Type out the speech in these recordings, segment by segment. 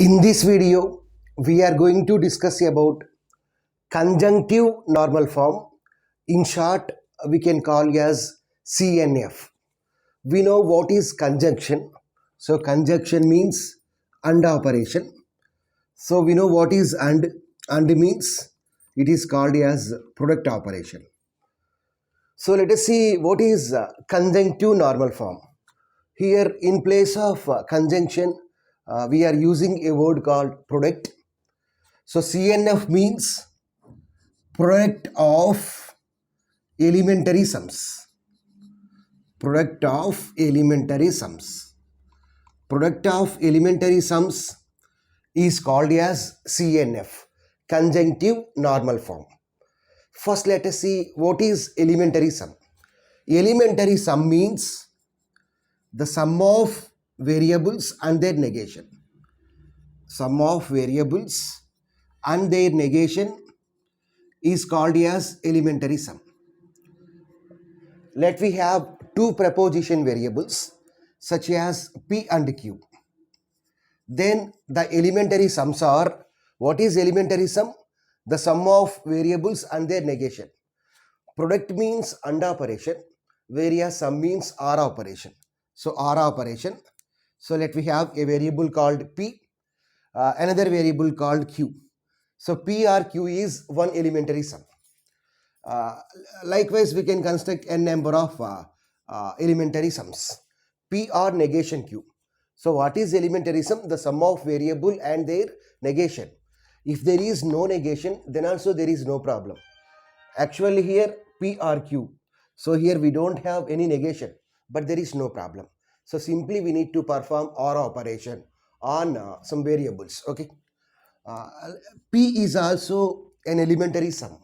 In this video, we are going to discuss about conjunctive normal form. In short, we can call as CNF. We know what is conjunction. So conjunction means and operation. So we know what is and means it is called as product operation. So let us see what is conjunctive normal form. Here in place of conjunction, we are using a word called product. So CNF means product of elementary sums. Product of elementary sums. Product of elementary sums is called as CNF, conjunctive normal form. First, let us see what is elementary sum. Elementary sum means the sum of variables and their negation. Sum of variables and their negation is called as elementary sum. Let we have two preposition variables such as p and q. Then the elementary sums are, what is elementary sum? The sum of variables and their negation. Product means and operation, whereas sum means or operation. So or operation. So let we have a variable called p, another variable called q. So p or q is one elementary sum. Likewise, we can construct n number of elementary sums. P or negation q. So what is elementary sum? The sum of variable and their negation. If there is no negation, then also there is no problem. Actually here P or Q. So here we don't have any negation, but there is no problem. So simply we need to perform OR operation on some variables. Okay. P is also an elementary sum.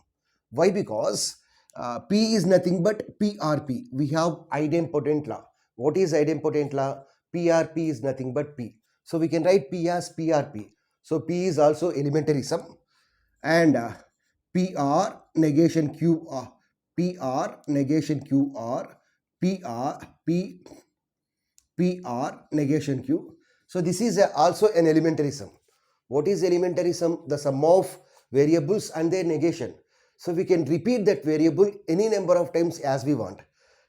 Why? Because P is nothing but PRP. We have idempotent law. What is idempotent law? PRP is nothing but P. So we can write P as PRP. So P is also elementary sum. And PR negation QR. PR negation QR. PR negation Q. So this is also an elementary sum. What is elementary sum? The sum of variables and their negation. So we can repeat that variable any number of times as we want.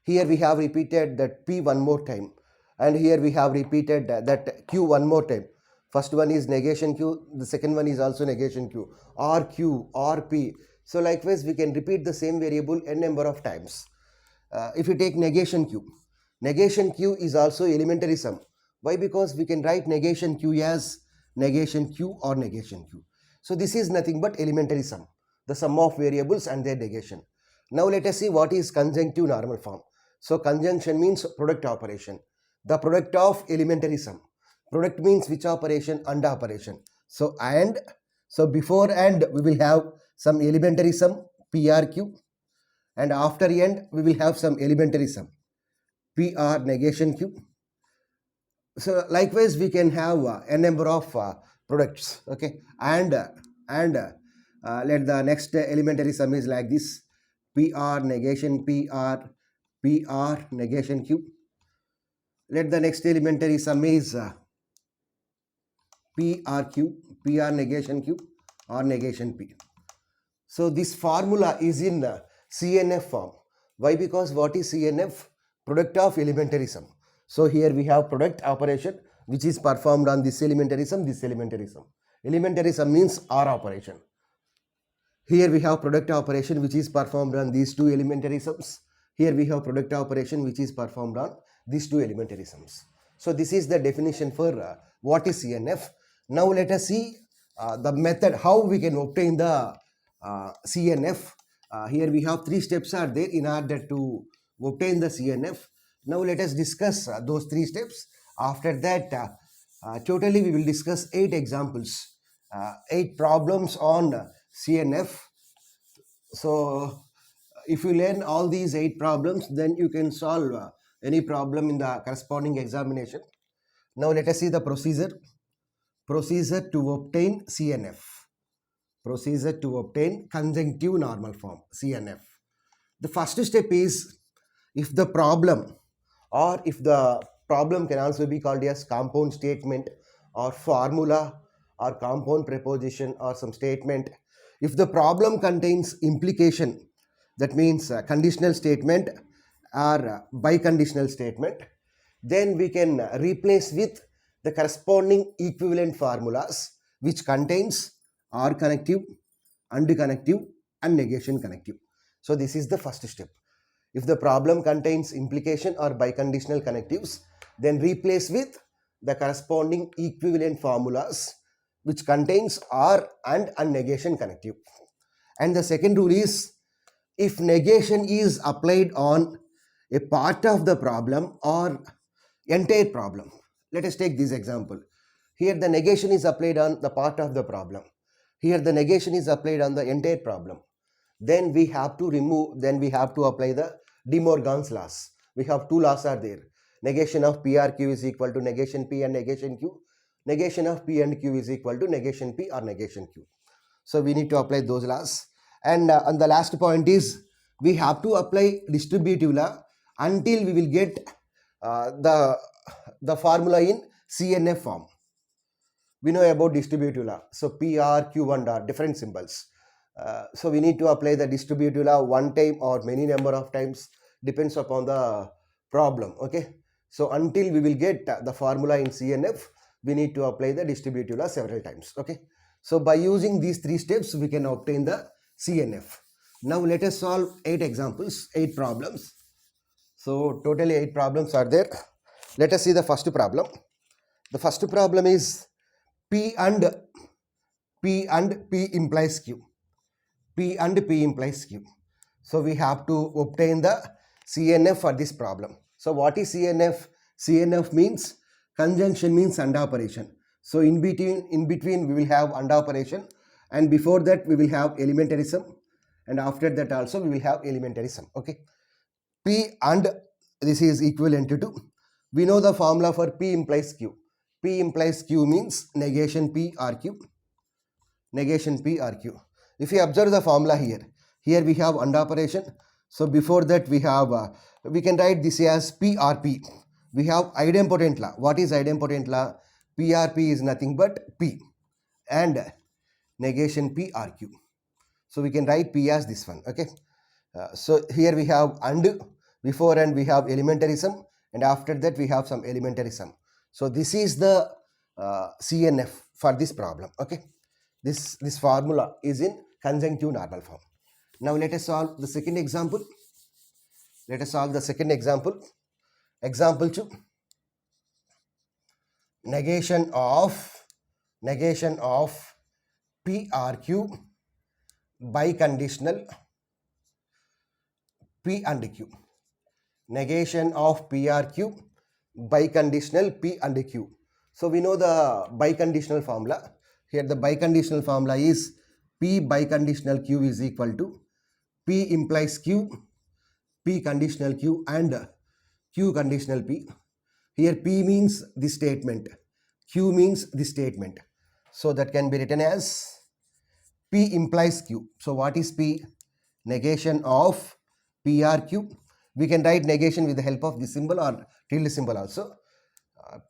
Here we have repeated that P one more time, and here we have repeated that Q one more time. First one is negation Q, the second one is also negation Q, or Q, or P. So likewise we can repeat the same variable n number of times. If you take negation Q is also elementary sum. Why? Because we can write negation Q as negation Q or negation Q. So this is nothing but elementary sum, the sum of variables and their negation. Now let us see what is conjunctive normal form. So conjunction means product operation, the product of elementary sum. Product means which operation? And operation. So and, so before and we will have some elementary sum PRQ, and after and we will have some elementary sum PR negation Q. So likewise we can have a number of products. Okay, and let the next elementary sum is like this: PR negation PR negation Q. Let the next elementary sum is PR negation Q or negation P. So this formula is in CNF form. Why? Because what is CNF? Product of elementary sum. So here we have product operation which is performed on this elementary sum, this elementary sum. Elementary sum means OR operation. Here we have product operation which is performed on these two elementary sums. Here we have product operation which is performed on these two elementary sums. So this is the definition for what is CNF. Now let us see the method how we can obtain the CNF. Here we have three steps are there in order to obtain the CNF. Now let us discuss those three steps. After that, totally we will discuss 8 examples, 8 problems on CNF. So if you learn all these 8 problems, then you can solve any problem in the corresponding examination. Now let us see the procedure. Procedure to obtain CNF. Procedure to obtain conjunctive normal form, CNF. The first step is, if the problem, or if the problem can also be called as compound statement or formula or compound preposition or some statement. If the problem contains implication, that means conditional statement or biconditional statement, then we can replace with the corresponding equivalent formulas which contains or connective, and connective, and negation connective. So this is the first step. If the problem contains implication or biconditional connectives, then replace with the corresponding equivalent formulas which contains or and negation connective. And the second rule is, if negation is applied on a part of the problem or entire problem. Let us take this example. Here the negation is applied on the part of the problem. Here the negation is applied on the entire problem. Then we have to apply the De Morgan's laws. We have two laws are there. Negation of P or Q is equal to negation P and negation Q. Negation of P and Q is equal to negation P or negation Q. So we need to apply those laws. And the last point is, we have to apply distributive law until we will get the formula in CNF form. We know about distributive law. So P, R, Q and R, different symbols. So we need to apply the distributive law one time or many number of times, depends upon the problem. Okay. So until we will get the formula in CNF, we need to apply the distributive law several times. Okay. So by using these three steps, we can obtain the CNF. Now let us solve 8 examples, 8 problems. So totally 8 problems are there. Let us see the first problem. The first problem is P and P implies Q. P and P implies Q. So we have to obtain the CNF for this problem. So what is CNF? CNF means conjunction means and operation. So in between we will have and operation, and before that we will have elementarism, and after that also we will have elementarism. Okay. P and this is equivalent to, we know the formula for P implies Q. P implies Q means negation P or Q. Negation P or Q. If you observe the formula here we have and operation. So before that we have, we can write this as P or P. We have idempotent law. What is idempotent law? P or P is nothing but P and negation P or Q. So we can write P as this one. Okay. So here we have and, before and we have elementarism, and after that we have some elementarism. So this is the CNF for this problem. Okay. This formula is in conjunctive normal form. Now let us solve the second example. Let us solve the second example. Example 2. Negation of P or Q biconditional P and Q. Negation of P or Q biconditional P and Q. So we know the biconditional formula. Here the biconditional formula is P biconditional Q is equal to P implies Q, P conditional Q and Q conditional P. Here P means the statement, Q means the statement. So that can be written as P implies Q. So what is P? Negation of P or Q. We can write negation with the help of this symbol or tilde symbol also.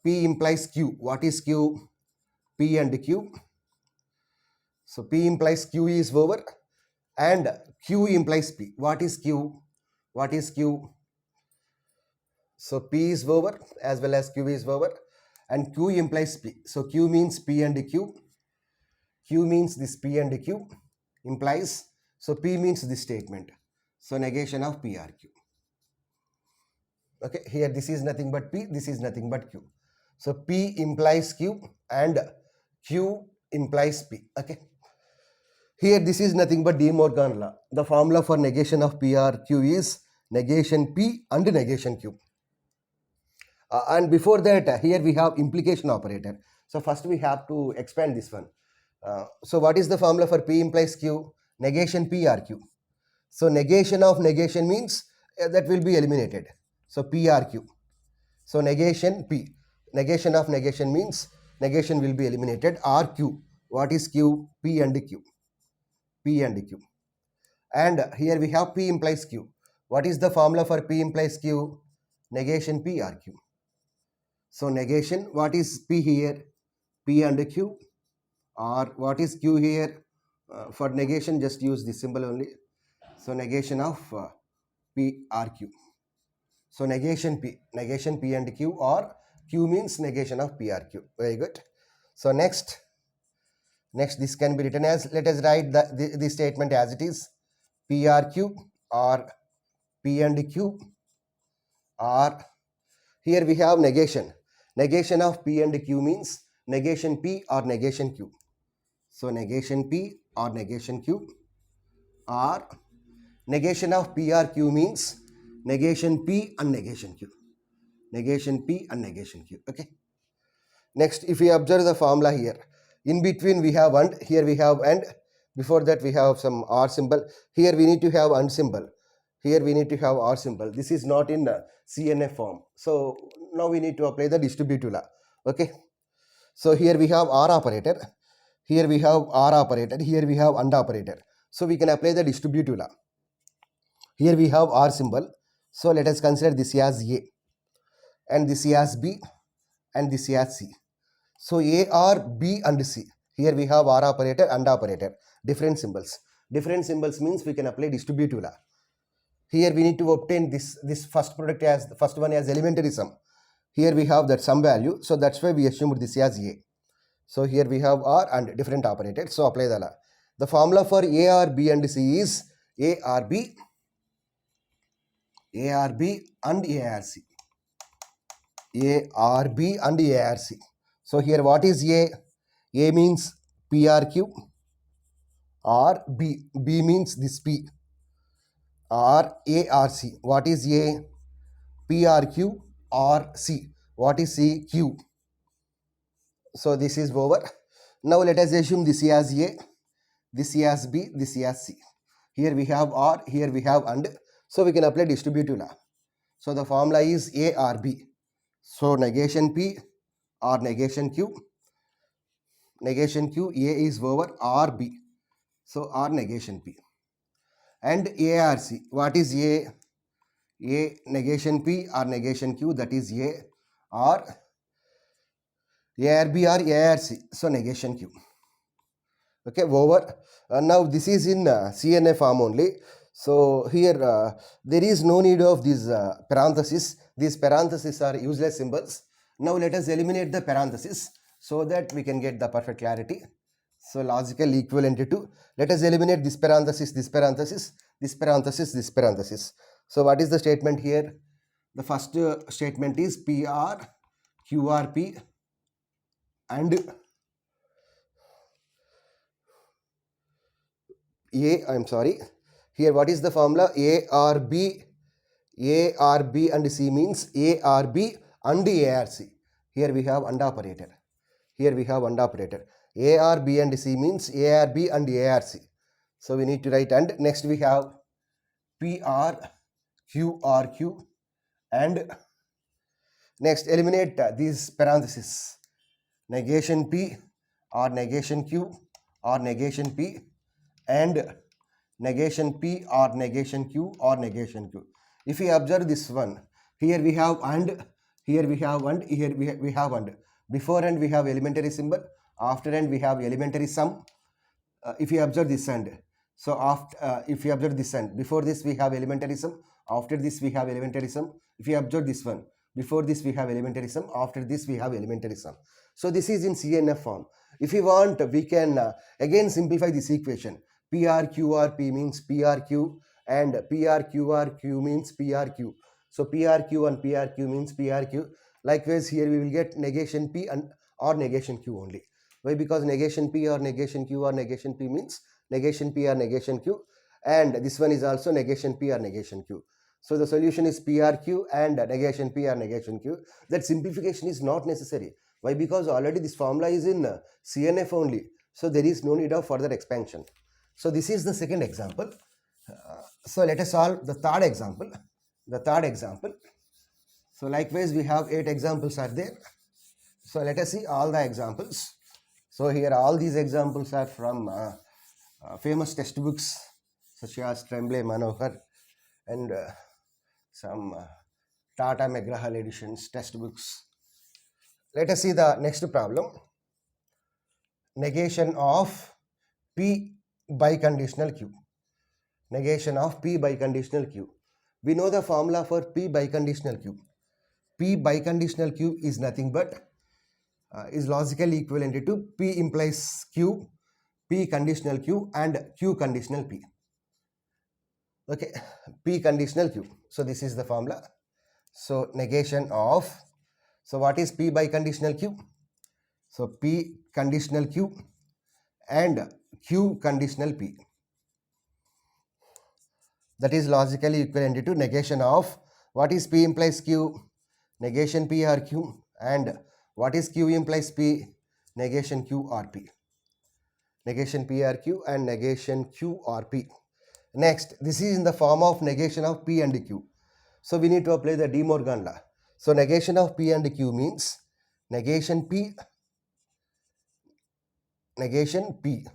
P implies Q. What is Q? P and Q. So P implies Q is over and Q implies P. What is Q? What is Q? So P is over as well as Q is over, and Q implies P. So Q means P and Q. Q means this P and Q implies. So P means this statement. So negation of P or Q. Okay, here this is nothing but P, this is nothing but Q. So P implies Q and Q implies P. Okay. Here this is nothing but De Morgan law. The formula for negation of P or Q is negation P and negation Q. And before that, here we have implication operator. So first we have to expand this one. So what is the formula for P implies Q? Negation P or Q. So negation of negation means that will be eliminated. So P or Q. So negation P. Negation of negation means negation will be eliminated, or Q. What is Q? P and Q. P and Q. And here we have P implies Q. What is the formula for P implies Q? Negation P or Q. So negation, what is P here? P and Q. or what is q here? For negation, just use this symbol only. So negation of p or q. So negation p and q, or q means negation of p or q. Very good. So next this can be written as, let us write the statement as it is. P or q, or p and q, or here we have negation. Negation of p and q means negation p or negation q. So negation p or negation q, or negation of p or q means negation p and negation q. Negation p and negation q. Okay. Next, if we observe the formula here, in between we have and, here we have and, before that we have some or symbol. Here we need to have and symbol. Here we need to have or symbol. This is not in CNF form. So now we need to apply the distributive law. Okay. So here we have or operator. Here we have or operator. Here we have and operator. So we can apply the distributive law. Here we have or symbol. So let us consider this as A, and this as B, and this as C. So A, R, B and C. Here we have or operator and operator. Different symbols. Different symbols means we can apply distributive law. Here we need to obtain this first product as the first one as elementary sum. Here we have that sum value. So that's why we assumed this as A. So here we have R and different operators. So apply the law. The formula for A, R, B and C is A, R, B, A, R, B and A, R, C. A, R, B and A, R, C. So here what is A? A means P, R, Q, or B. B means this P, or A, R, C. What is A? P, R, Q, or C. What is C? Q. So this is over. Now let us assume this as A, this as B, this as C. Here we have R, here we have and. So we can apply distributive law. So the formula is A, R, B. So negation P or negation Q. Negation Q, A is over R, B. So R negation P. And A, R, C. What is A? A negation P or negation Q, that is A, or A, R, B or A, R, C. So negation Q. Okay, over. Now this is in CNF form only. So here there is no need of these parentheses. These parentheses are useless symbols. Now let us eliminate the parentheses so that we can get the perfect clarity. So logical equivalent to, let us eliminate this parenthesis, this parenthesis, this parenthesis, this parenthesis. So what is the statement here? The first statement is PR, QRP and here what is the formula? ARB and C means ARB and ARC. Here we have and operator. Here we have and operator. ARB and C means ARB and ARC. So we need to write and. Next we have PR, QRQ and next eliminate these parentheses. Negation P or negation Q or negation P and negation P or negation Q or negation Q. If we observe this one, here we have and, here we have and, here we have and. Before and we have elementary symbol, after and we have elementary sum. If you observe this and, so after if you observe this and, before this we have elementary sum, after this we have elementary sum. If you observe this one, before this we have elementary sum, after this we have elementary sum. So this is in CNF form. If you want, we can again simplify this equation. PRQRP means PRQ and PRQRQ means PRQ. So PRQ and PRQ means PRQ. Likewise, here we will get negation P and or negation Q only. Why? Because negation P or negation Q or negation P means negation P or negation Q, and this one is also negation P or negation Q. So the solution is PRQ and negation P or negation Q. That simplification is not necessary. Why? Because already this formula is in CNF only. So there is no need of further expansion. So this is the second example. So let us solve the third example. So likewise we have 8 examples are there. So let us see all the examples. So here all these examples are from famous textbooks such as Tremblay, Manohar and some Tata McGraw-Hill editions textbooks. Let us see the next problem. negation of P biconditional Q. Negation of P biconditional Q. We know the formula for P biconditional Q. P biconditional Q is nothing but is logically equivalent to P implies Q, P conditional Q and Q conditional P. Okay, P conditional Q. So this is the formula. So negation of, so what is P biconditional Q? So P conditional Q and Q conditional P. That is logically equivalent to negation of what is P implies Q, negation P or Q, and what is Q implies P, negation Q or P. Negation P or Q and negation Q or P. Next, this is in the form of negation of P and Q. So we need to apply the De Morgan law. So negation of P and Q means negation P, negation P,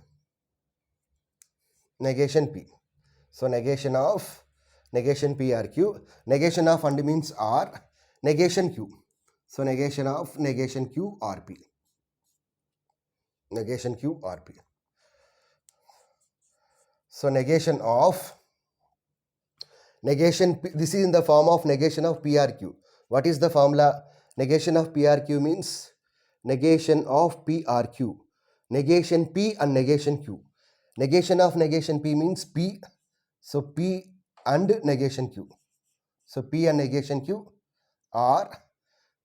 negation P. So negation of negation P or Q, negation of and means R, negation Q. So negation of negation Q or P. Negation Q or P. So negation of negation P, this is in the form of negation of P or Q. What is the formula? Negation of P or Q means negation of P or Q. Negation P and negation Q. Negation of negation P means P. So P and negation Q. So P and negation Q are,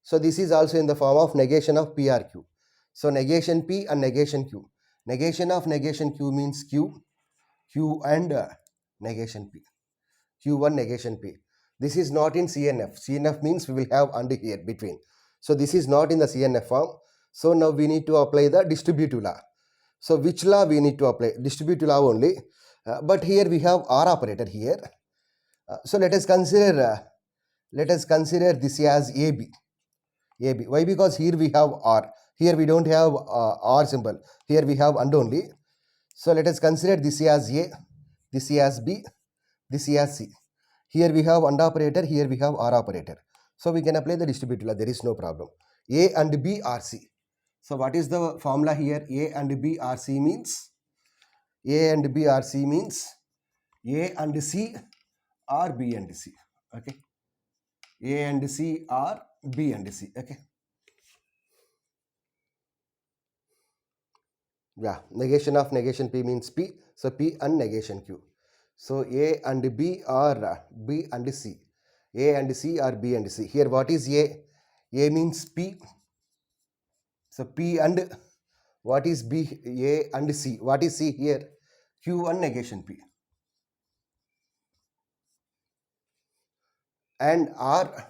so this is also in the form of negation of P or Q. So negation P and negation Q. Negation of negation Q means Q, Q and negation P. Q1 negation P. This is not in CNF. CNF means we will have and here between. So this is not in the CNF form. So now we need to apply the distributive law. So which law we need to apply? Distributive law only. But here we have R operator here. So let us consider this as AB. AB. Why? Because here we have R. Here we don't have R symbol. Here we have and only. So let us consider this as A, this as B, this as C. Here we have AND operator, here we have OR operator. So we can apply the distributive law, there is no problem. A and B are C. So what is the formula here? A and B are C means, A and B are C means A and C are B and C. Okay. A and C are B and C. Okay. Yeah, negation of negation P means P. So P and negation Q. So A and B are B and C. A and C are B and C. Here what is A? A means P. So P and what is B? A and C. What is C here? Q and negation P. And R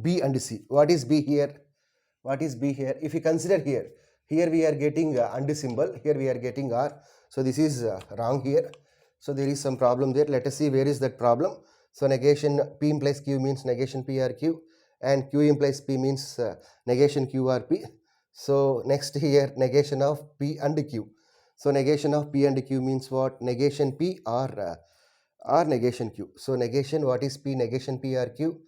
B and C. What is B here? What is B here? If you consider here, here we are getting and symbol, here we are getting R. So this is wrong here. So there is some problem there. Let us see where is that problem. So negation P implies Q means negation P or Q, and Q implies P means negation Q or P. So next here negation of P and Q. So negation of P and Q means what? Negation P or negation Q. So negation, what is P? Negation P or Q.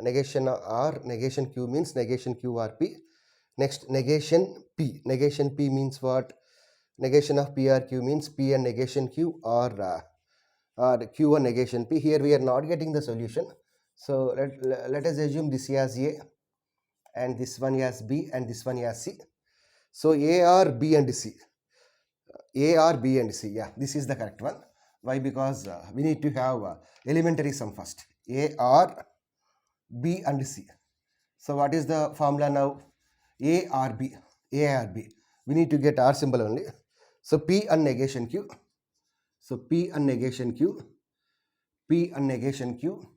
Negation R, negation Q means negation Q or P. Next negation P. Negation P means what? Negation of P or Q means P and negation Q or Q and negation P. Here we are not getting the solution. So let us assume this as A and this one as B and this one as C. So A or B and C. A or B and C. Yeah, this is the correct one. Why? Because we need to have elementary sum first. A or B and C. So what is the formula now? A or B. A or B. We need to get R symbol only. So P and negation Q. So P and negation Q. P and negation Q.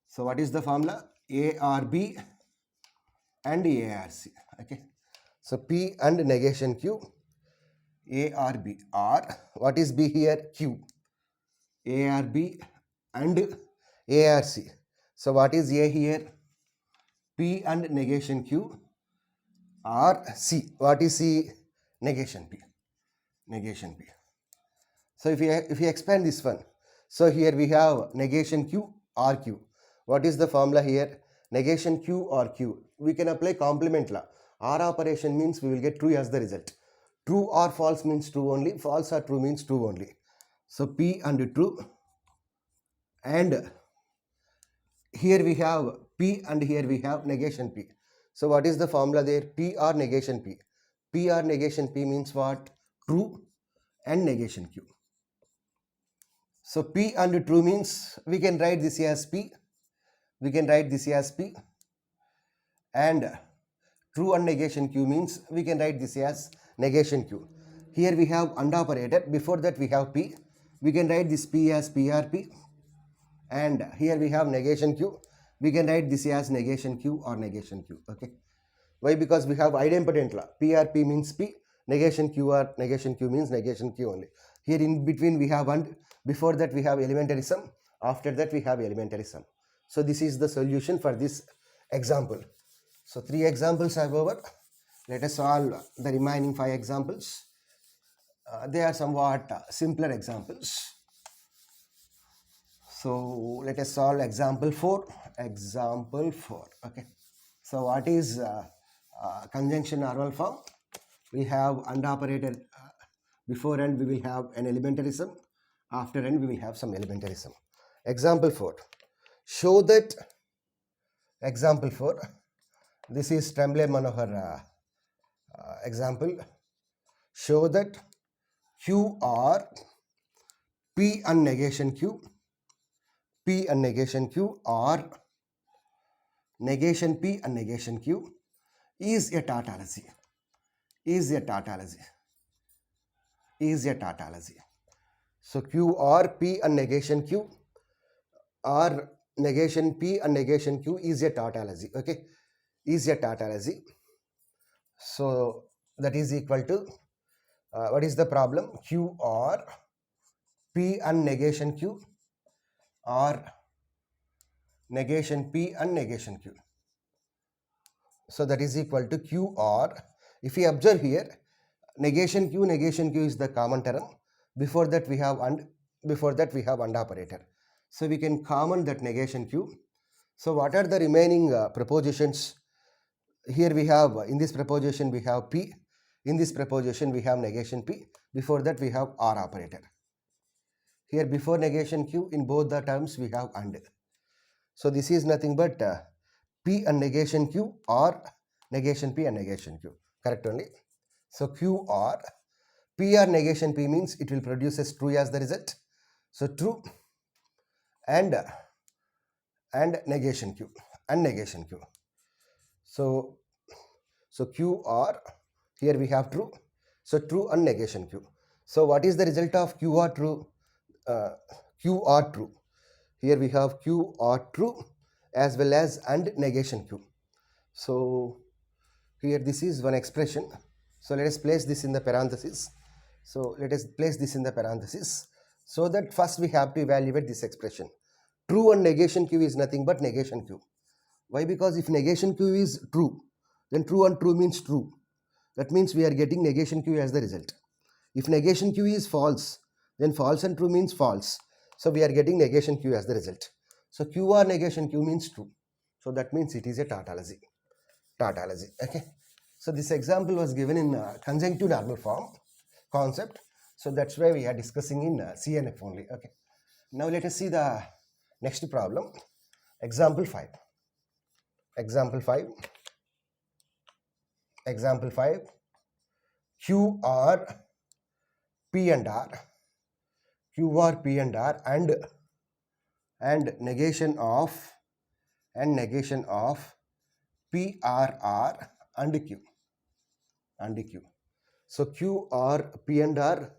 So what is the formula? A or B and A or C. Okay. So P and negation Q. A or B. R. What is B here? Q. A or B and A or C. So what is A here? P and negation Q or C. What is C? Negation P. Negation P. So if you expand this one, so here we have negation Q or Q. What is the formula here? Negation Q or Q. We can apply complement law. OR operation means we will get true as the result. True or false means true only, false or true means true only. So P and true, and here we have P and here we have negation P. So what is the formula there? P or negation P. P or negation P means what? True and negation Q. So P and true means we can write this as P. We can write this as P. And true and negation Q means we can write this as negation Q. Here we have AND operator. Before that we have P. We can write this P as PRP. And here we have negation Q. We can write this as negation Q or negation Q. Okay. Why? Because we have idempotent law. PRP means P. Negation Q or negation Q means negation Q only. Here in between we have AND. Before that we have elementary sum. After that we have elementary sum. So this is the solution for this example. So 3 examples are over. Let us solve the remaining 5 examples. They are somewhat simpler examples. So let us solve example 4. Example 4. Okay. So what is conjunction normal form? We have AND operator. Before AND we will have an elementary sum. After AND we will have some elementary sum. Example 4. Show that. Example 4. This is Tremblay Manohar example. Show that Q or P and negation Q, P and negation Q, or negation P and negation Q is a tautology. Is a tautology. Is a tautology. So Q or P and negation Q, or negation P and negation Q is a tautology. Okay, is a tautology. So that is equal to what is the problem? Q or P and negation Q, or negation P and negation Q. So that is equal to Q or, if we observe here, negation Q is the common term. Before that we have AND, before that we have AND operator. So we can common that negation Q. So what are the remaining propositions? Here we have, in this proposition we have P. In this proposition we have negation P. Before that we have OR operator. Here before negation Q, in both the terms we have AND. So this is nothing but P and negation Q or negation P and negation Q. Correct only. So Q or P or negation P means it will produce as true as the result. So true and negation Q and negation Q. So Q or, here we have true. So true and negation Q. So what is the result of Q or true? Q or true. Here we have Q or true as well as and negation Q. So here this is one expression. So let us place this in the parenthesis. So let us place this in the parenthesis. So that first we have to evaluate this expression. True and negation Q is nothing but negation Q. Why? Because if negation Q is true, then true and true means true. That means we are getting negation Q as the result. If negation Q is false, then false and true means false. So we are getting negation Q as the result. So Q or negation Q means true. So that means it is a tautology. Tautology. Okay. So this example was given in conjunctive normal form concept. So that's why we are discussing in CNF only. Okay. Now let us see the next problem. Example 5. Example 5. Example 5. Q or P and R. Q or P and R and negation of P R R and Q. So Q or P and R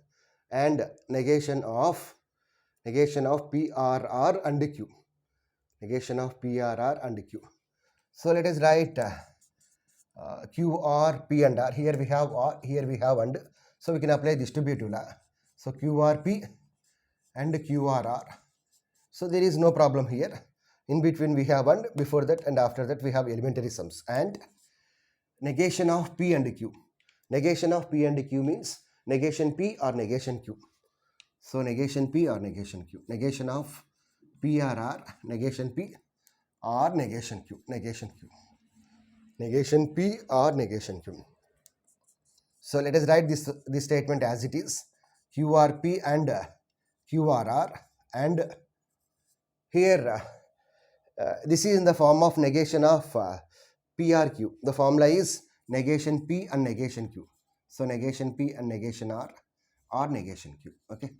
and negation of P R R and Q. Negation of P R R and Q. So let us write Q or P and R. Here we have or, here we have and. So we can apply distributive law. So Q or P and Q or R. So there is no problem here. In between we have and, before that and after that we have elementary sums. And negation of P and Q. Negation of P and Q means negation P or negation Q. So negation P or negation Q. Negation of P or R, negation P or negation Q. Negation Q. negation P or negation Q. So let us write this statement as it is. QRP and QRR, and here this is in the form of negation of PRQ. The formula is negation P and negation Q. So negation P and negation R or negation Q. Okay.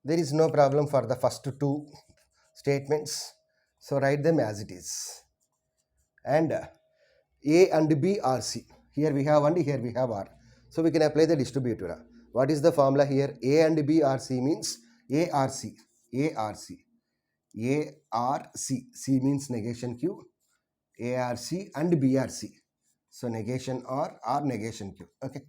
There is no problem for the first two statements. So write them as it is. And A and B are C. Here we have and here we have R. So we can apply the distributor. What is the formula here? A and B are C means A R C. A R C. A R C. C means negation Q. A R C and B R C. So negation R or negation Q. Okay.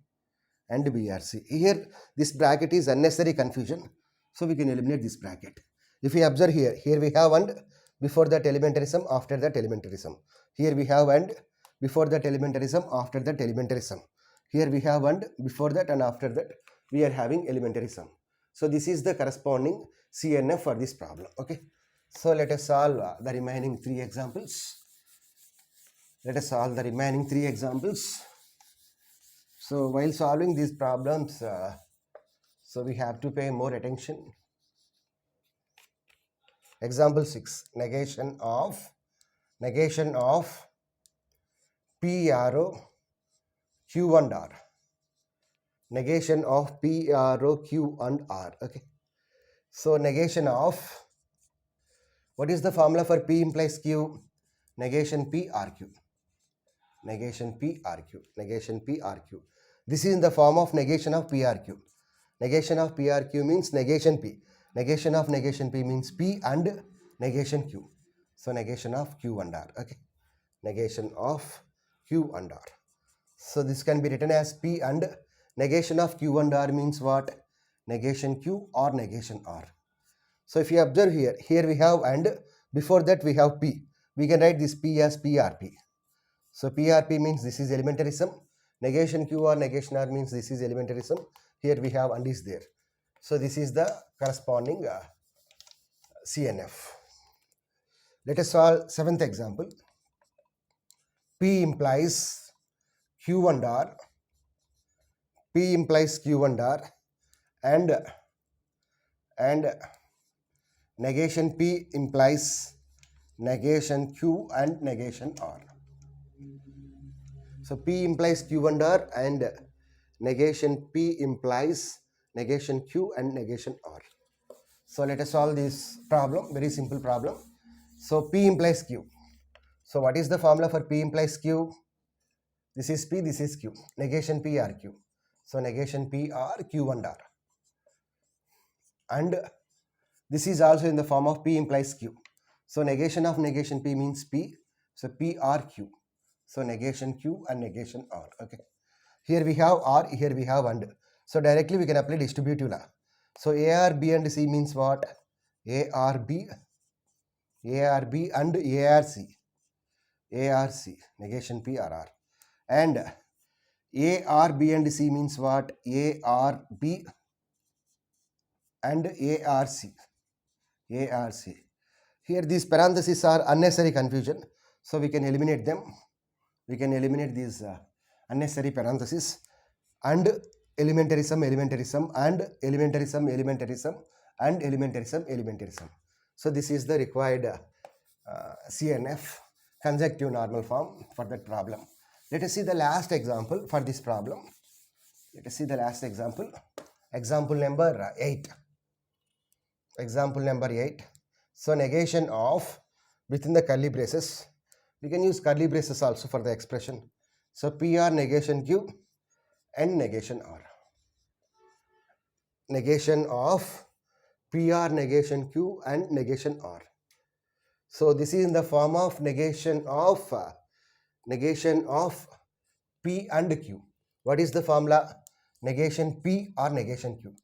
And B R C. Here this bracket is unnecessary confusion. So we can eliminate this bracket. If we observe here, here we have and before that elementary sum, after that elementary sum. Here we have and before that elementary sum, after that elementary sum. Here we have and before that and after that we are having elementary sum. So this is the corresponding CNF for this problem. Okay. So let us solve the remaining three examples. Let us solve the remaining three examples. So while solving these problems, so we have to pay more attention. Example 6, negation of P arrow Q and R. Negation of P arrow Q and R. Okay. So negation of, what is the formula for P implies Q? Negation P RQ. Negation P RQ. Negation P RQ. This is in the form of negation of PRQ. Negation of PRQ means negation P. Negation of negation P means P and negation Q. So negation of Q and R. Okay. Negation of Q and R. So this can be written as P and negation of Q and R means what? Negation Q or negation R. So if you observe here, here we have and before that we have P. We can write this P as PRP. So PRP means this is elementary sum. Negation Q or negation R means this is elementary sum. Here we have and is there. So this is the corresponding CNF. Let us solve 7th example. P implies Q and R. P implies Q and R, and negation P implies negation Q and negation R. So P implies Q and R and negation P implies negation Q and negation R. So let us solve this problem, very simple problem. So P implies Q. So what is the formula for P implies Q? This is P, this is Q. Negation P R Q. So negation P R Q and R. And this is also in the form of P implies Q. So negation of negation P means P. So P R Q. So negation Q and negation R. Okay. Here we have R, here we have and. So directly we can apply distributive law. So A R B and C means what? A R B and A R C. A R C. Negation P R R. And A R B and C means what? A R B and A R C. A R C. Here these parentheses are unnecessary confusion. So we can eliminate them. We can eliminate these unnecessary parentheses and elementary sum and elementary sum and elementary sum and elementary sum. So this is the required CNF, conjective normal form, for that problem. Let us see the last example for this problem. Let us see the last example. Example number 8. Example number 8. So negation of, within the curly braces, we can use curly braces also for the expression. So PR negation Q and negation R. Negation of PR negation Q and negation R. So this is in the form of negation of P and Q. What is the formula? Negation P or negation Q.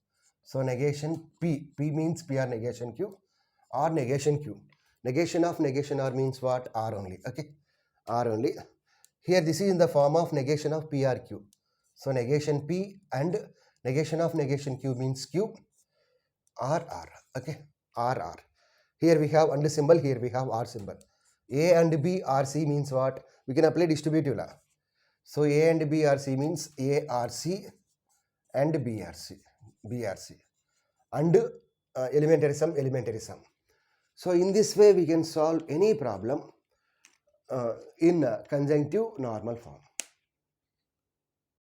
So negation P. P means PR negation Q or negation Q. Negation of negation R means what? R only. Okay. R only. Here this is in the form of negation of PRQ. So negation P and negation of negation Q means Q or R. Okay. R. Here we have and symbol, here we have R symbol. A and B are C means what? We can apply distributive law. So A and B are C means A are C and B are C. And elementary sum. So in this way we can solve any problem in conjunctive normal form.